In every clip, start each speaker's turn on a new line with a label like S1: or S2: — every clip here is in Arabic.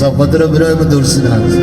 S1: صفدر برام درسن هست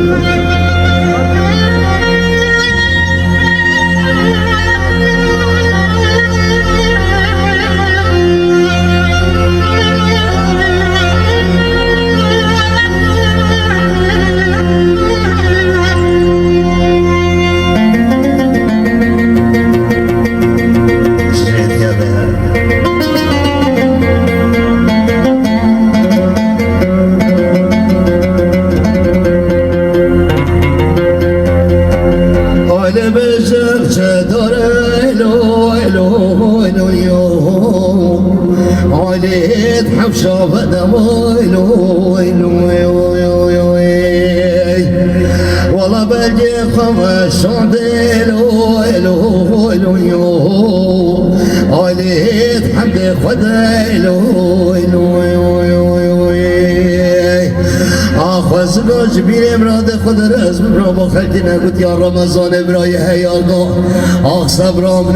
S1: والله بلجي خمس صديلو الو الو يو عليت حمد خديلو الو الو آخوز گوش بیر مراد خود رزم را با خلقی نگود یا رمضان برای حیاگاه آخ صبرام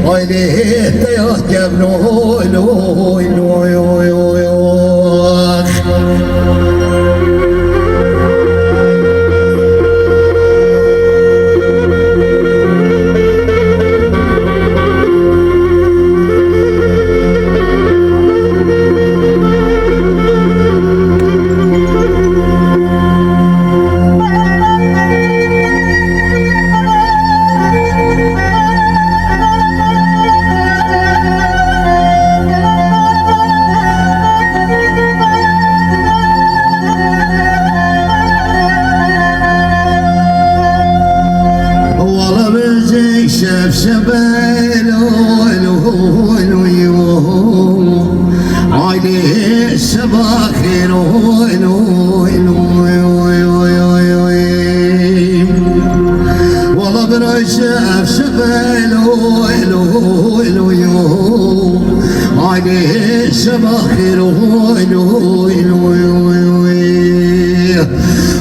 S1: آیلی تیاد گبنو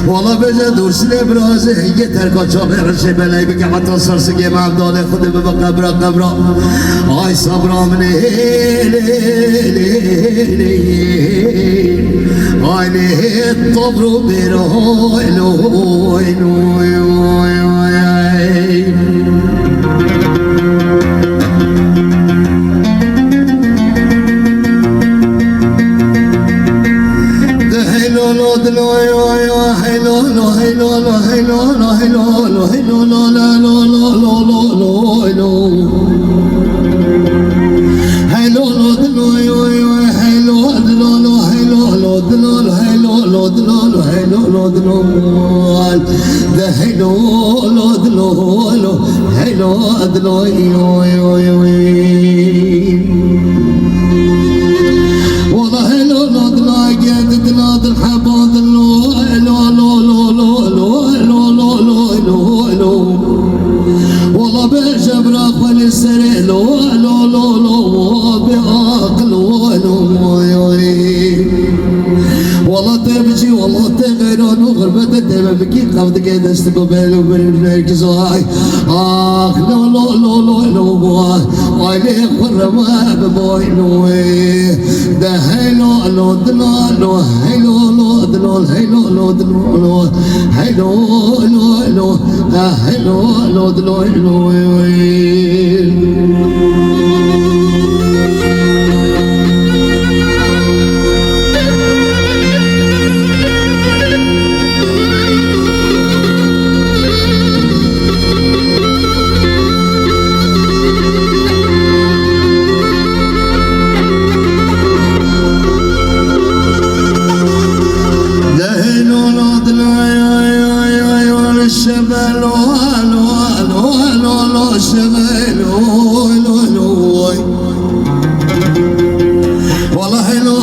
S1: والله بجا دورس لبرازه يتر كاتشا برشه بلاي بك حتى صرسك ما بدال خد بقبره قبره آي صبرا من آي ليه الطبر بيرو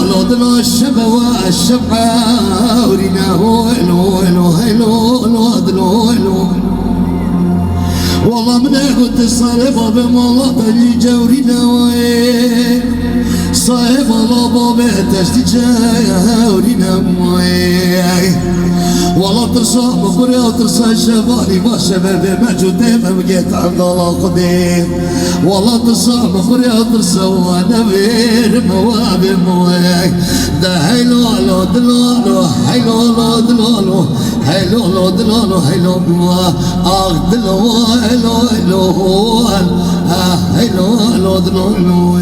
S1: لو دلو الشبه والشبعة ورينا هلو هلو هلو هلو دلو هلو والله من قلت الصايبة بمالله تجي جورينا وين صايبة الله بابه تشتي جورينا وين والله ترسى مخوري وترسى شبالي ما شباب موجودين بقيت عند الله قدير والله ترسى مخوري وترسى وانا بير مواب موي ده هيلو لو دلالو هيلو لو دلالو هيلو لو دلالو هيلو اخ دلو هيلو هيلو هيلو لو دلالو